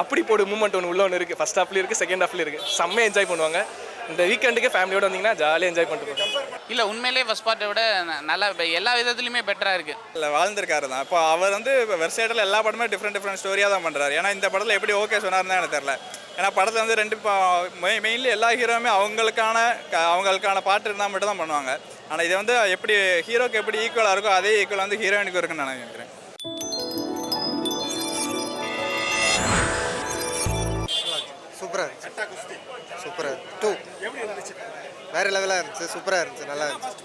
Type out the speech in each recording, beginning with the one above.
அப்படி போடு மூமெண்ட் ஒன்று உள்ள ஒன்று இருக்குது. ஃபஸ்ட் ஹாஃப்லேயும் இருக்குது, செகண்ட் ஹாஃப்லேயும் இருக்குது. செம்மையாக என்ஜாய் பண்ணுவாங்க. இந்த வீக்கெண்டுக்கு ஃபேமிலியோடு வந்தீங்கன்னா ஜாலியாக என்ஜாய் பண்ணிட்டு போகலாம். இல்லை உண்மையிலேயே ஃபஸ்ட் பார்ட்டை விட நல்லா எல்லா விதத்துலையுமே பெட்டராக இருக்குது. இல்லை வாழ்ந்திருக்காரு தான். இப்போ அவர் வந்து இப்போ வெர்சைட்டில் எல்லா படமே டிஃப்ரெண்ட் ஸ்டோரியாக தான் பண்ணுறாரு. ஏன்னா இந்த படத்தில் எப்படி ஓகே சொன்னார்னு எனக்கு தெரில. ஏன்னா படத்தில் வந்து ரெண்டு மெயின்லி எல்லா ஹீரோவுமே அவங்களுக்கான பாட்டு இருந்தால் மட்டும் தான் பண்ணுவாங்க. ஆனால் இது வந்து எப்படி ஹீரோக்கு எப்படி ஈக்குவலாக இருக்கோ அதே ஈக்குவல் வந்து ஹீரோயினுக்கு இருக்குன்னு நான் நினைக்கிறேன். சூப்பராக இருந்துச்சு. சூப்பராக 2 வேறு லெவலாக இருந்துச்சு. சூப்பராக இருந்துச்சு. நல்லா இருந்துச்சு.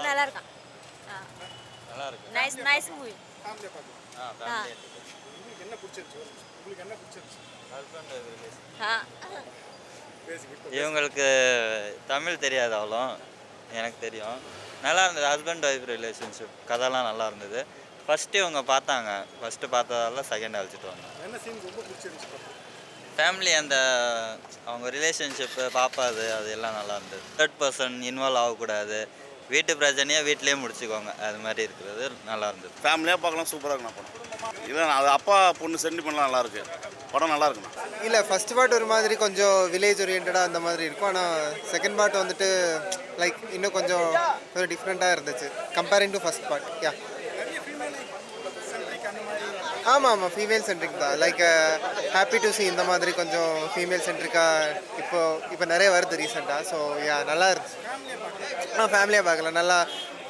நல்லா இருக்கான். Nice movie. இவங்களுக்கு தமிழ் தெரியாது அவ்வளோ, எனக்கு தெரியும். நல்லா இருந்தது. ஹஸ்பண்ட் ஒய்ஃப் ரிலேஷன்ஷிப் கதைலாம் நல்லா இருந்தது. ஃபஸ்ட்டு இவங்க பார்த்தாங்க, ஃபஸ்ட்டு பார்த்ததால செகண்ட் அழைச்சிட்டு வந்தாங்க. ஃபேமிலி அந்த அவங்க ரிலேஷன்ஷிப்பு பாப்பாது அது எல்லாம் நல்லா இருந்தது. தேர்ட் பர்சன் இன்வால்வ் ஆகக்கூடாது, வீட்டு பிரச்சனையாக வீட்டிலே முடிச்சுக்கோங்க, அது மாதிரி இருக்கிறது நல்லா இருந்தது. ஃபேமிலியாக பார்க்கலாம், சூப்பராக இருக்குண்ணா படம். இல்லை அது அப்பா பொண்ணு சென்டிமெண்ட்லாம் நல்லா இருக்கு. படம் நல்லா இருக்குண்ணா. இல்லை ஃபஸ்ட் பார்ட் ஒரு மாதிரி கொஞ்சம் வில்லேஜ் ஓரியன்டாக அந்த மாதிரி இருக்கும். ஆனால் செகண்ட் பார்ட் வந்துட்டு லைக் இன்னும் கொஞ்சம் டிஃப்ரெண்ட்டாக இருந்துச்சு கம்பேரிங் டு ஃபஸ்ட் பார்ட். யா ஆமாம் ஃபீமேல் சென்ட்ரிக் தான். லைக் ஹாப்பி டு சி இந்த மாதிரி கொஞ்சம் ஃபீமேல் சென்ட்ரிக்காக இப்போ நிறைய வருது ரீசெண்டாக. ஸோ யா நல்லா இருந்துச்சு. ஃபேமிலியாக பார்க்கலாம். நல்லா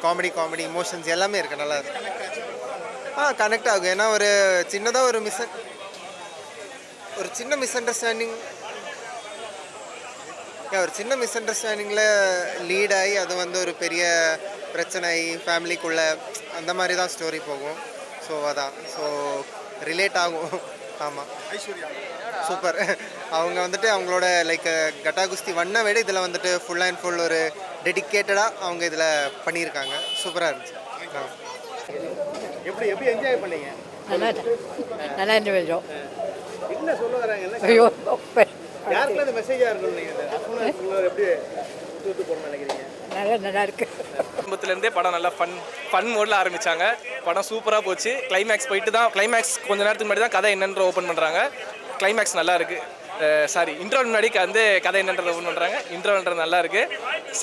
காமெடி இமோஷன்ஸ் எல்லாமே இருக்குது. நல்லா இருக்கு. கனெக்ட் ஆகும். ஏன்னா ஒரு சின்னதாக ஒரு சின்ன மிஸ் அண்டர்ஸ்டாண்டிங்கில் லீட் ஆகி அது வந்து ஒரு பெரிய பிரச்சனை ஆகி ஃபேமிலிக்குள்ளே அந்த மாதிரி தான் ஸ்டோரி போகும். ஸோ அதான் ரிலேட் ஆகும். ஆமாம் சூப்பர். அவங்க வந்துட்டு அவங்களோட லைக் கட்டா குஸ்தி வண்ணை விட இதில் வந்துட்டு ஃபுல் அண்ட் ஃபுல் ஒரு டெடிக்கேட்டடாக அவங்க இதில் பண்ணியிருக்காங்க. சூப்பராக இருந்துச்சு. எப்படி என்ஜாய் பண்ணீங்க? நல்லா என்ஜாய் பண்ணோம். என்ன சொல்ல வராங்க? ஐயோ யாருக்குள்ள அந்த மெசேஜாக இருக்கும் நீங்கள் எப்படி விட்டு போகணும்னு நினைக்கிறீங்க? நல்லா இருக்கு. குடும்பத்துலேருந்தே படம் நல்லா ஃபன் மோடில் ஆரம்பித்தாங்க. படம் சூப்பராக போச்சு. கிளைமேக்ஸ் போயிட்டு தான் கொஞ்சம் நேரத்துக்கு முன்னாடி தான் கதை என்னன்ற ஓப்பன் பண்ணுறாங்க. கிளைமேக்ஸ் நல்லா இருக்குது. இன்டர்வல் முன்னாடி வந்து கதை என்னன்றதை ஓப்பன் பண்ணுறாங்க. இன்டர்வல்ன்றது நல்லா இருக்குது.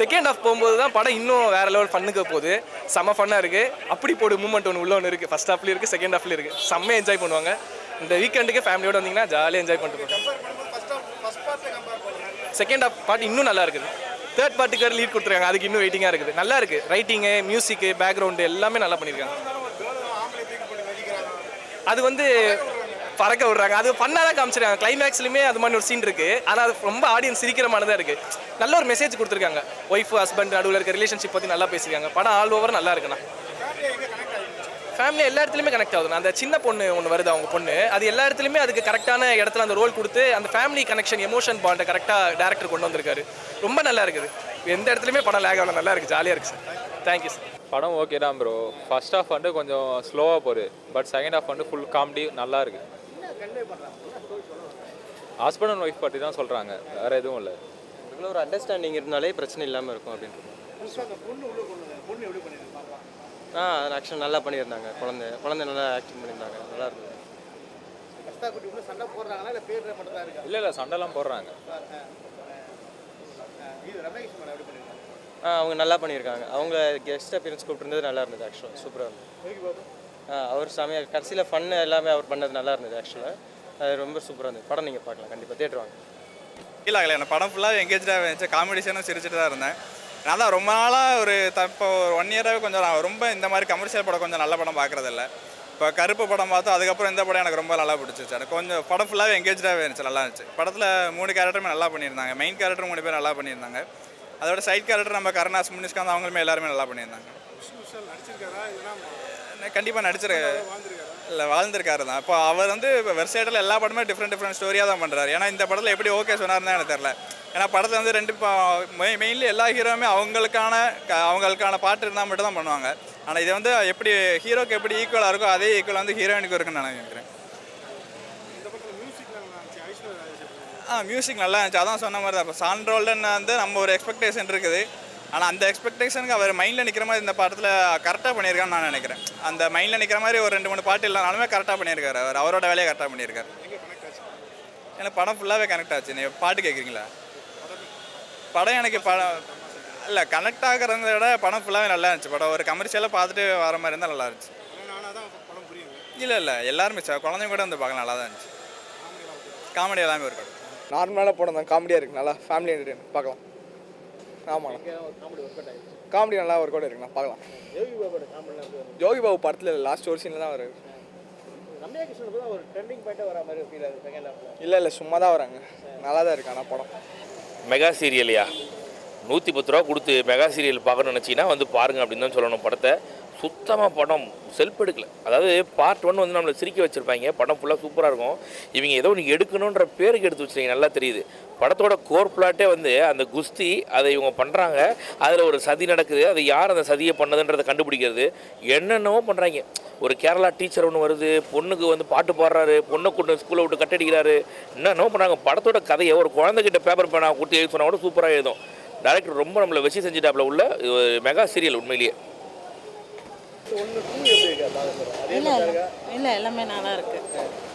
செகண்ட் ஹாஃப் போகும்போது தான் படம் இன்னும் வேறு லெவல் ஃபன்னுக்கு போகுது. செம்ம ஃபன்னாக இருக்குது. அப்படி போடு மூமெண்ட் ஒன்று உள்ள ஒன்று இருக்குது. ஃபஸ்ட் ஹாஃப்லேயும் இருக்குது, செகண்ட் ஹாஃப்லேயும் இருக்குது. செம்மையாக என்ஜாய் பண்ணுவாங்க. இந்த வீக்கெண்டுக்கு ஃபேமிலியோடு வந்தீங்கன்னா ஜாலியாக என்ஜாய் பண்ணிட்டு போகலாம். செகண்ட் ஹாஃப் பார்ட் இன்னும் நல்லா இருக்குது. தேர்ட் பார்ட்டுக்கு வேறு லீட் கொடுத்துருக்காங்க. அதுக்கு இன்னும் வெயிட்டிங்காக இருக்குது. நல்லா இருக்குது. ரைட்டிங்கு, மியூசிக்கு, பேக்ரவுண்டு எல்லாமே நல்லா பண்ணியிருக்காங்க. அது வந்து பறக்க விடுறாங்க. அது ஃபன்னாக தான் காமிச்சிருக்காங்க. கிளைமேக்ஸ்லையுமே அது மாதிரி ஒரு சீன் இருக்குது. ஆனால் அது ரொம்ப ஆடியன்ஸ் சிரிக்கிற மாதிரி தான் இருக்குது. நல்ல ஒரு மெசேஜ் கொடுத்துருக்காங்க. ஒய்ஃப் ஹஸ்பண்ட் நடுவில் இருக்க ரிலேஷன்ஷிப் பற்றி நல்லா பேசியிருக்காங்க. படம் ஆல் ஓவர் நல்லா இருக்குண்ணா. ஃபேமிலி எல்லா இடத்துலையுமே கனெக்ட் ஆகுதுண்ணா. அந்த சின்ன பொண்ணு ஒன்று வருது, அவங்க பொண்ணு, அது எல்லா இடத்துலையுமே அதுக்கு கரெக்டான இடத்துல அந்த ரோல் கொடுத்து அந்த ஃபேமிலி கனெக்ஷன் எமோஷன் பாண்டை கரெக்டாக டேரக்டர் கொண்டு வந்திருக்காரு. ரொம்ப நல்லா இருக்குது. எந்த இடத்துலையுமே படம் லேக் ஆகல. நல்லா இருக்குது. ஜாலியாக இருக்குது சார். Thank you sir. படம் ஓகே தான் ப்ரோ. ஃபர்ஸ்ட் ஹாஃப் வந்து கொஞ்சம் ஸ்லோவாக போகுது. பட் செகண்ட் ஹாஃப் வந்து ஃபுல் காமெடி நல்லா இருக்குது. ஹஸ்பண்ட் அண்ட் ஒய்ஃப் பற்றி தான் சொல்கிறாங்க, வேறு எதுவும் இல்லை. இதுக்குள்ள ஒரு அண்டர்ஸ்டாண்டிங் இருந்தாலே பிரச்சனை இல்லாமல் இருக்கும் அப்படின்றது. ஆக்ஷன் நல்லா பண்ணியிருந்தாங்க. குழந்தை நல்லா ஆக்டிங் பண்ணியிருந்தாங்க. நல்லா இருந்தது. இல்லை சண்டைலாம் போடுறாங்க. அவங்க நல்லா பண்ணியிருக்காங்க. அவங்க கெஸ்ட் அப்பியரன்ஸ் கூப்பிட்டுருந்தது நல்லா இருந்தது. ஆக்சுவலாக சூப்பராக இருந்தது. அவர் சமையல் கடைசியில் ஃபன்னு எல்லாமே அவர் பண்ணது நல்லா இருந்தது. ஆக்சுவலாக அது ரொம்ப சூப்பராக இருந்தது. படம் நீங்கள் பார்க்கலாம், கண்டிப்பாக தேட்டர் வாங்க. இல்லை ஆகலை. எனக்கு படம் ஃபுல்லாக எங்கேஜாக இருந்துச்சு. காமெடிஷனும் சிரிச்சுட்டு தான் இருந்தேன். நான் தான் ரொம்ப நாளாக இப்போ 1 இயராகவே கொஞ்சம் நான் ரொம்ப இந்த மாதிரி கமர்ஷியல் படம் கொஞ்சம் நல்ல படம் பார்க்குறதில்ல. இப்போ கருப்பு படம் பார்த்தோம். அதுக்கப்புறம் இந்த படம் எனக்கு ரொம்ப நல்லா பிடிச்சிச்சு. எனக்கு கொஞ்சம் படம் ஃபுல்லாகவே எங்கேஜாகவே இருந்துச்சு. நல்லா இருந்துச்சு. படத்தில் 3 கேரக்டருமே நல்லா பண்ணியிருந்தாங்க. மெயின் கேரக்டர் 3 பேர் நல்லா பண்ணியிருந்தாங்க. அதோட சைட் கேரக்டர் நம்ம கருணாஸ், முனிஷ்காந்த் அவங்களுமே எல்லாருமே நல்லா பண்ணியிருந்தாங்க. கண்டிப்பாக இல்லை வாழ்ந்திருக்காரு தான். இப்போ அவர் வந்து இப்போ வெர்சைட்டில் எல்லா படமே டிஃப்ரெண்ட் ஸ்டோரியாக தான் பண்ணுறாரு. ஏன்னா இந்த படத்தில் எப்படி ஓகே சொன்னார்னு எனக்கு தெரில. ஏன்னா படத்தில் வந்து மெயின்லி எல்லா ஹீரோவுமே அவங்களுக்கான பாட்டு இருந்தால் மட்டும் தான் பண்ணுவாங்க. ஆனால் இது வந்து எப்படி ஹீரோக்கு எப்படி ஈக்குவலாக இருக்கோ அதே ஈக்குவல் வந்து ஹீரோயினுக்கு இருக்குன்னு நான் நினைக்கிறேன். மியூசிக் நல்லா இருந்துச்சு. அதான் சொன்ன மாதிரி தான். இப்போ சாண்ட்ரோல்டன் வந்து நம்ம ஒரு எக்ஸ்பெக்டேஷன் இருக்குது. ஆனால் அந்த எக்ஸ்பெக்டேஷனுக்கு அவர் மைண்டில் நிற்கிற மாதிரி இந்த படத்தில் கரெக்டாக பண்ணியிருக்கான்னு நான் நினைக்கிறேன். அந்த மைண்டில் நிற்கிற மாதிரி ஒரு 2-3 பாட்டு இல்லைனாலுமே கரெக்டாக பண்ணியிருக்காரு. அவரோட வேலையை கரெக்டாக பண்ணியிருக்காரு. எனக்கு படம் ஃபுல்லாகவே கனெக்ட் ஆச்சு. நீங்கள் பாட்டு கேட்குறீங்களா? படம் எனக்கு இல்லை கனெக்ட் ஆகிறத விட படம் ஃபுல்லாகவே நல்லா இருந்துச்சு. படம் ஒரு கமர்ஷியலாக பார்த்துட்டு வர மாதிரி இருந்தால் நல்லா இருந்துச்சு. இல்லை எல்லாருமே குழந்தைங்க கூட வந்து பார்க்கலாம், நல்லா தான் இருந்துச்சு. காமெடி எல்லாமே இருக்கும். நார்மலான படம் தான், காமெடியாக இருக்குது, நல்லா ஃபேமிலி என்டர்டைன் பார்க்கலாம். ஆமாண்ணா, காமெடி நல்லா ஒர்க் அவுட் இருக்குண்ணா, பார்க்கலாம். யோகி பாபு படத்தில் லாஸ்ட் ஒரு சீனில் தான் வருது. ரம்யா கிருஷ்ணன் தான் ஒரு ட்ரெண்டிங் பாயிட்டாக வர மாதிரி ஃபீல் ஆகுது செகண்ட் ஹாஃப்ல. இல்லை சும்மா தான் வராங்க, நல்லா தான் இருக்கு. ஆனால் படம் மெகா சீரியலையா 110 ரூபா கொடுத்து மெகா சீரியல் பார்க்கணும்னு நினச்சிங்கன்னா வந்து பாருங்கள் அப்படின்னு தான் சொல்லணும். படத்தை சுத்தமாக படம் செல்ஃப் எடுக்கல. அதாவது பார்ட் 1 வந்து நம்மளை சிரிக்க வச்சுருப்பாங்க, படம் ஃபுல்லாக சூப்பராக இருக்கும். இவங்க ஏதோ ஒன்று எடுக்கணுன்ற பேருக்கு எடுத்து வச்சுருக்கீங்க, நல்லா தெரியுது. படத்தோட கோர் பிளாட்டே வந்து அந்த குஸ்தி, அதை இவங்க பண்ணுறாங்க, அதில் ஒரு சதி நடக்குது, அது யார் அந்த சதியை பண்ணதுன்றதை கண்டுபிடிக்கிறது, என்னென்னவோ பண்ணுறாங்க. ஒரு கேரளா டீச்சர் ஒன்று வருது, பொண்ணுக்கு வந்து பாட்டு பாடுறாரு, பொண்ணை கொண்டு ஸ்கூலை விட்டு கட்டடிக்கிறாரு, என்னென்னவோ பண்ணுறாங்க. படத்தோட கதையை ஒரு குழந்தைகிட்ட பேப்பர் பேனா கொடுத்து எழுதி சொன்னால் கூட சூப்பராக எழுதும். டைரக்டர் ரொம்ப நம்மளை வச்சு செஞ்சுட்டாப்புல உள்ள மெகா சீரியல் உண்மையிலேயே. இல்லை எல்லாமே நல்லா இருக்கு.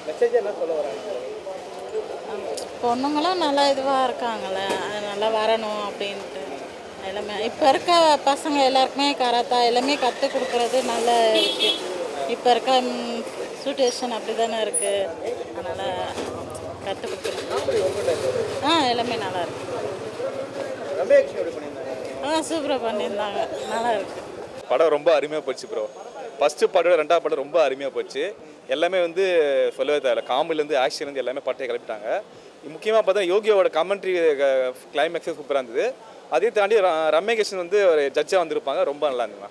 மெசேஜ் என்ன சொல்ல வராங்க? பொண்ணுங்களும் நல்லா இதுவாக இருக்காங்கல்ல, அது நல்லா வரணும் அப்படின்ட்டு எல்லாமே. இப்போ இருக்க பசங்க எல்லாருக்குமே கராத்தா எல்லாமே கற்றுக் கொடுக்குறது நல்ல விஷயம். இப்போ இருக்க சுச்சுவேஷன் அப்படி தானே இருக்குது, அதனால் கற்றுக் கொடுக்குறோம். எல்லாமே நல்லா இருக்கு. ரம்யா கிருஷ்ணன் எப்படி பண்ணியிருந்தாங்க? சூப்பராக பண்ணியிருந்தாங்க, நல்லா இருக்குது. படம் ரொம்ப அருமையாக போச்சு ப்ரோ. ஃபஸ்ட்டு பாட்டோட 2வது பாடம் ரொம்ப அருமையாக போச்சு. எல்லாமே வந்து சொல்லவே தேவையில்ல, காமெடிலேருந்து ஆக்ஷன்லேருந்து எல்லாமே பாட்டை கிளப்பிட்டாங்க. முக்கியமாக பார்த்தா யோகியோட கமெண்ட்ரி கிளைமேக்ஸே சூப்பராக இருந்தது. அதே தாண்டி ரம்யா கிருஷ்ணன் வந்து ஒரு ஜட்ஜாக வந்திருப்பாங்க, ரொம்ப நல்லா இருந்துங்க.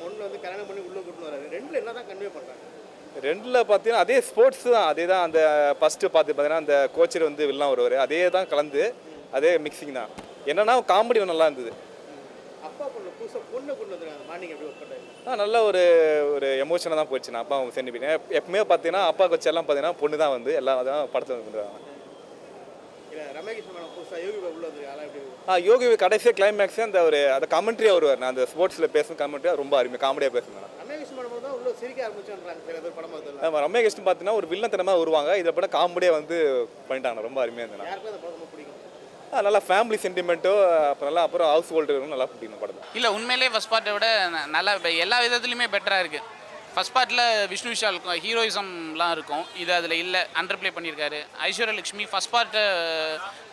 ஒன்று வந்து கல்யாணம் பண்ணி உள்ளே கூட்டு வராரு, 2ல் என்ன தான் கன்வே பண்ணுறாங்க? 2ல் பார்த்தீங்கன்னா அதே ஸ்போர்ட்ஸ் தான், அதே தான். அந்த ஃபஸ்ட்டு பார்த்தீங்கன்னா அந்த கோச்சர் வந்து வில்லாம் வருவார், அதே தான் கலந்து அதே மிக்சிங் தான். என்னன்னா காமெடி நல்லா இருந்தது. அப்பா பொண்ணு புதுசாக பொண்ணை கொண்டு வந்துருக்காங்க, மார்னிங் எப்படி ஒர்க் பண்ணுறாங்க? நல்ல ஒரு எமோஷனாக தான் போச்சு. நான் அப்பா அவங்க சென்று போயிட்டேன். எப்பவுமே பார்த்தீங்கன்னா அப்பா வச்சு எல்லாம் பார்த்தீங்கன்னா பொண்ணு தான் வந்து எல்லாம் தான் படத்தில் வந்துடுவாங்க. இல்லை ரம்யா கிருஷ்ணன் புதுசாக யோகி பாபு உள்ள வந்து அதெல்லாம் எப்படி? யோகி கடைசியாக கிளைமேக்ஸே அந்த கமெண்ட்ரியாக வருவார். நான் அந்த ஸ்போர்ட்ஸில் பேசும் கமெண்ட்ரியாக ரொம்ப அருமையாக காமெடியாக பேசுவேன். ரம்யா கிருஷ்ணன் தான் உள்ள சிரிக்க ஆரம்பிச்சுன்றாங்க சில பேர் படம் பார்த்து. ஆமாம், ரம்யா கிருஷ்ணன் பார்த்தீங்கன்னா ஒரு வில்லத்தனமாக வருவாங்க, இதை பட காமெடியாக வந்து பண்ணிட்டாங்க, ரொம்ப அருமையாக இருந்தேன். யாருக்கும் அந்த படம் ரொம்ப பிடிக்கும். நல்லா ஃபேமிலி சென்டிமெண்ட்டோ அப்புறம் ஹவுஸ் ஹோல்டு நல்லா பிடிக்கணும் படம். இல்லை உண்மையிலே ஃபஸ்ட் பார்ட்டை விட நல்லா எல்லா விதத்துலையுமே பெட்டராக இருக்குது. ஃபஸ்ட் பார்ட்டில் விஷ்ணு விஷால் ஹீரோயிசம்லாம் இருக்கும், இது அதில் இல்லை, அண்டர் ப்ளே பண்ணியிருக்காரு. ஐஸ்வர்யலட்சுமி ஃபஸ்ட் பார்ட்டை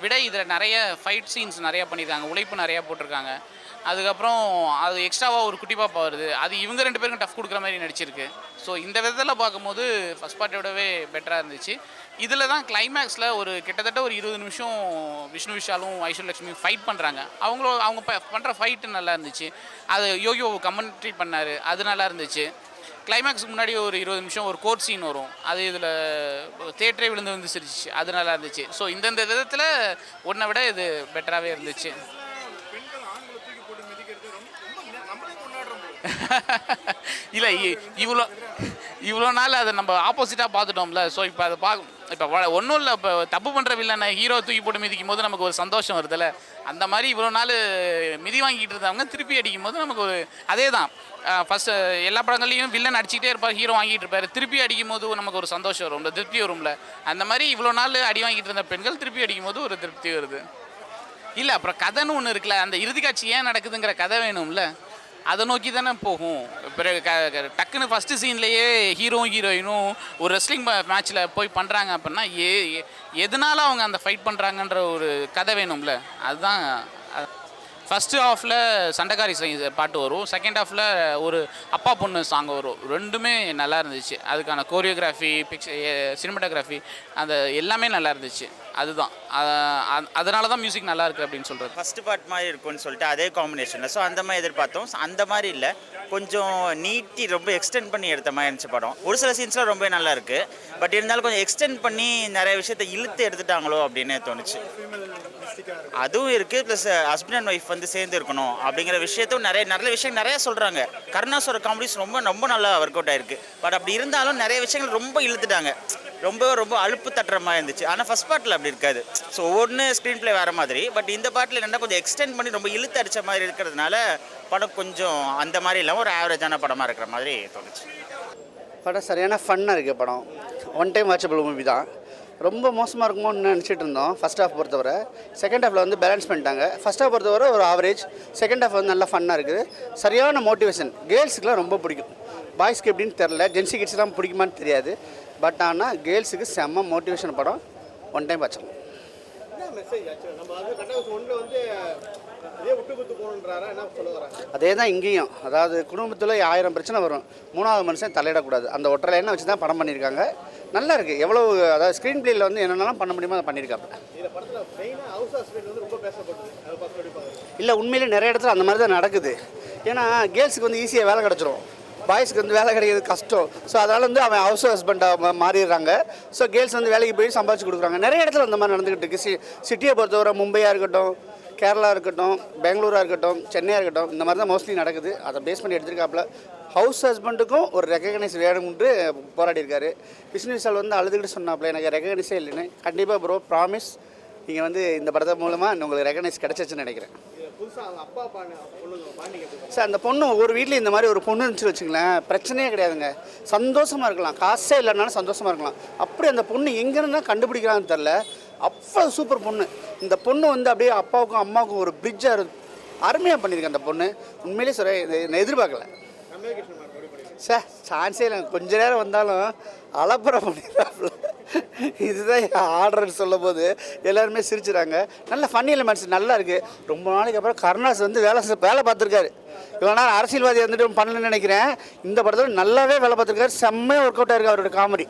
விட இதில் நிறைய ஃபைட் சீன்ஸ் நிறையா பண்ணியிருக்காங்க, உழைப்பு நிறையா போட்டிருக்காங்க. அதுக்கப்புறம் அது எக்ஸ்ட்ராவாக ஒரு குட்டி பாப்பா வருது, அது இவங்க 2 பேருக்கும் டஃப் கொடுக்குற மாதிரி நடிச்சிருக்கு. ஸோ இந்த விதத்தில் பார்க்கும்போது ஃபஸ்ட் பார்ட்டை விடவே பெட்டராக இருந்துச்சு. இதில் தான் கிளைமேக்ஸில் ஒரு கிட்டத்தட்ட ஒரு 20 நிமிஷம் விஷ்ணு விஷாலும் ஐஸ்வர்யலட்சுமி ஃபைட் பண்ணுறாங்க. அவங்க பண்ணுற ஃபைட்டு நல்லா இருந்துச்சு. அது யோகி கமெண்ட்ரி பண்ணார், அது நல்லா இருந்துச்சு. கிளைமேக்ஸுக்கு முன்னாடி ஒரு 20 நிமிஷம் ஒரு கோர்ட் சீன் வரும், அது இதில் தேட்டரே விழுந்து வந்து சிரிச்சு, அது நல்லா இருந்துச்சு. ஸோ இந்தந்த விதத்தில் ஒன்றை விட இது பெட்டராகவே இருந்துச்சு. இல்லை இவ்வளோ நாள் அதை நம்ம ஆப்போசிட்டாக பார்த்துட்டோம்ல. ஸோ இப்போ அதை இப்போ ஒன்றும் இல்லை, இப்போ தப்பு பண்ணுற வில்லனை ஹீரோ தூக்கி போட்டு மிதிக்கும் போது நமக்கு ஒரு சந்தோஷம் வருதுல்ல, அந்த மாதிரி இவ்வளோ நாள் மிதி வாங்கிட்டு இருந்தவங்க திருப்பி அடிக்கும் போது நமக்கு ஒரு அதே தான். ஃபஸ்ட்டு எல்லா படங்கள்லையும் வில்லன் அடிச்சுக்கிட்டே இருப்பார், ஹீரோ வாங்கிட்டு இருப்பார், திருப்பி அடிக்கும் போது நமக்கு ஒரு சந்தோஷம் வரும்ல, திருப்தி வரும்ல. அந்த மாதிரி இவ்வளோ நாள் அடி வாங்கிட்டு இருந்த பெண்கள் திருப்பி அடிக்கும் போது ஒரு திருப்தி வருது. இல்லை அப்புறம் கதைன்னு ஒன்று இருக்குல்ல, அந்த இறுதி காட்சி ஏன் நடக்குதுங்கிற கதை வேணும்ல, அதை நோக்கி தானே போகும். பிறகு டக்குன்னு ஃபஸ்ட்டு சீன்லேயே ஹீரோயினும் ஒரு ரெஸ்லிங் மேட்ச்சில் போய் பண்ணுறாங்க அப்படின்னா எதனால அவங்க அந்த ஃபைட் பண்ணுறாங்கன்ற ஒரு கதை வேணும்ல, அதுதான். ஃபஸ்ட்டு ஹாஃபில் சண்டைக்காரி பாட்டு வரும், செகண்ட் ஹாஃபில் ஒரு அப்பா பொண்ணு சாங் வரும், ரெண்டுமே நல்லா இருந்துச்சு. அதுக்கான கோரியோகிராஃபி, சினிமாட்டோகிராஃபி அந்த எல்லாமே நல்லா இருந்துச்சு. அதுதான் அதனால தான் மியூசிக் நல்லா இருக்குது அப்படின்னு சொல்கிறது. ஃபஸ்ட்டு பார்ட் மாதிரி இருக்கும்னு சொல்லிட்டு அதே காம்பினேஷனில், ஸோ அந்த மாதிரி எதிர்பார்த்தோம். அந்த மாதிரி இல்லை, கொஞ்சம் நீட்டி ரொம்ப எக்ஸ்டெண்ட் பண்ணி எடுத்த மாதிரி இருந்துச்சு படம். ஒரு சில சீன்ஸ்லாம் ரொம்ப நல்லா இருக்குது, பட் இருந்தாலும் கொஞ்சம் எக்ஸ்டெண்ட் பண்ணி நிறைய விஷயத்தை இழுத்து எடுத்துட்டாங்களோ அப்படின்னு தோணுச்சு. அதுவும் இருக்குது, ப்ளஸ் ஹஸ்பண்ட் அண்ட் ஒய்ஃப் வந்து சேர்ந்து இருக்கணும் அப்படிங்கிற விஷயத்தும் நல்ல விஷயம் நிறையா சொல்கிறாங்க. கருணாஸோட காமெடிஸ் ரொம்ப ரொம்ப நல்லா ஒர்க் அவுட் ஆயிருக்கு. பட் அப்படி இருந்தாலும் நிறைய விஷயங்கள் ரொம்ப இழுத்துட்டாங்க. ரொம்ப ரொம்ப அலுப்பு தட்டுற மாதிரி இருந்துச்சு. ஆனால் ஃபஸ்ட் பார்ட்டில் அப்படி இருக்காது. ஸோ ஒவ்வொன்று ஸ்க்ரீன் ப்ளே வேறு மாதிரி, பட் இந்த பார்ட்டில் என்னென்னா கொஞ்சம் எக்ஸ்டெண்ட் பண்ணி ரொம்ப இழுத்து அடித்த மாதிரி இருக்கிறதுனால படம் கொஞ்சம் அந்த மாதிரி இல்லாமல் ஒரு ஆவரேஜான படமாக இருக்கிற மாதிரி தோணுச்சு. படம் சரியான ஃபன்னாக இருக்குது. படம் ஒன் டைம் வாட்சபிள் மூவி தான். ரொம்ப மோசமாக இருக்குமோன்னு நினச்சிட்டு இருந்தோம் ஃபஸ்ட் ஹாஃப் பொறுத்தவரை. செகண்ட் ஹாஃபில் வந்து பேலன்ஸ் பண்ணிட்டாங்க. ஃபஸ்ட் ஹாஃப் பொறுத்தவரை ஒரு ஆவரேஜ், செகண்ட் ஹாஃப் வந்து நல்லா ஃபன்னாக இருக்குது. சரியான மோட்டிவேஷன். கேர்ள்ஸுக்குலாம் ரொம்ப பிடிக்கும். பாய்ஸ்க்கு எப்படின்னு தெரில, ஜென்சி கிட்ஸ்லாம் பிடிக்குமான்னு தெரியாது. பட் ஆனால் கேர்ள்ஸுக்கு செம்ம மோட்டிவேஷன் படம். ஒன் டைம் வாட்சலாம். அதே தான் இங்கேயும். அதாவது குடும்பத்தில் 1000 பிரச்சனை வரும், 3வது மனுஷன் தலையிடக்கூடாது. அந்த ஒற்றை லைனை வச்சு தான் படம் பண்ணியிருக்காங்க. நல்லா இருக்குது. எவ்வளோ அதாவது ஸ்க்ரீன் பிளேயில் வந்து என்னென்னலாம் பண்ண முடியுமோ அதை பண்ணியிருக்காங்க. இல்லை, உண்மையிலே நிறைய இடத்துல அந்த மாதிரி தான் நடக்குது. ஏன்னா கேர்ள்ஸுக்கு வந்து ஈஸியாக வேலை கிடச்சிரும், பாய்ஸ்க்கு வந்து வேலை கிடைக்கிறது கஷ்டம். ஸோ அதனால் வந்து அவன் ஹவுஸ் ஹஸ்பண்டாக மாறிடுறாங்க. ஸோ கேர்ள்ஸ் வந்து வேலைக்கு போய் சம்பாதிச்சு கொடுக்குறாங்க. நிறைய இடத்துல அந்த மாதிரி நடந்துக்கிட்டு இருக்குது. சிட்டியை பொறுத்தவரை மும்பையாக இருக்கட்டும், கேரளா இருக்கட்டும், பெங்களூராக இருக்கட்டும், சென்னையாக இருக்கட்டும், இந்த மாதிரி தான் மோஸ்ட்லி நடக்குது. அதை பேஸ் பண்ணி எடுத்திருக்காப்புல. ஹவுஸ் ஹஸ்பண்டுக்கும் ஒரு ரெக்கக்னைஸ் வேணும்னு போராடி இருக்காரு. விஷ்ணு விஷால் வந்து அழுதுகிட்டு சொன்னாப்புல, எனக்கு ரெக்கக்னைஸே இல்லைன்னு. கண்டிப்பாக ப்ரோ, ப்ராமிஸ் நீங்கள் வந்து இந்த படத்தை மூலமாக உங்களுக்கு ரெக்கக்னைஸ் கிடச்சிச்சுன்னு நினைக்கிறேன். சார், அந்த பொண்ணு ஒரு வீட்டில் இந்த மாதிரி ஒரு பொண்ணு இருந்துச்சு வச்சுங்களேன், பிரச்சனையே கிடையாதுங்க. சந்தோஷமாக இருக்கலாம், காசே இல்லைனாலும் சந்தோஷமாக இருக்கலாம். அப்படி அந்த பொண்ணு எங்கேருந்து தான் கண்டுபிடிக்கிறான்னு தெரில. அவ்வளோ சூப்பர் பொண்ணு. இந்த பொண்ணு வந்து அப்படியே அப்பாவுக்கும் அம்மாவுக்கும் ஒரு பிரிட்ஜாக அருமையாக பண்ணியிருக்கேன் அந்த பொண்ணு. உண்மையிலே சொல்ல நான் எதிர்பார்க்கல சார். சான்ஸே இல்லை. கொஞ்ச நேரம் வந்தாலும் அலப்பறை பண்ணிடுறாப்புல. இதுதான் ஆர்டர்னு சொல்லும் போது எல்லாருமே சிரிச்சுறாங்க. நல்ல ஃபன்னி எலிமெண்ட்ஸ் நல்லா இருக்குது. ரொம்ப நாளைக்கு அப்புறம் கருணாஸ் வந்து வேலை பார்த்துருக்காரு. இவ்வளோ நாள் அரசியல்வாதி வந்துட்டு பண்ணலன்னு நினைக்கிறேன். இந்த படத்தில் நல்லாவே வேலை பார்த்துருக்காரு. செம்மையாக ஒர்க் அவுட் ஆயிருக்கு அவரோட காமெடி.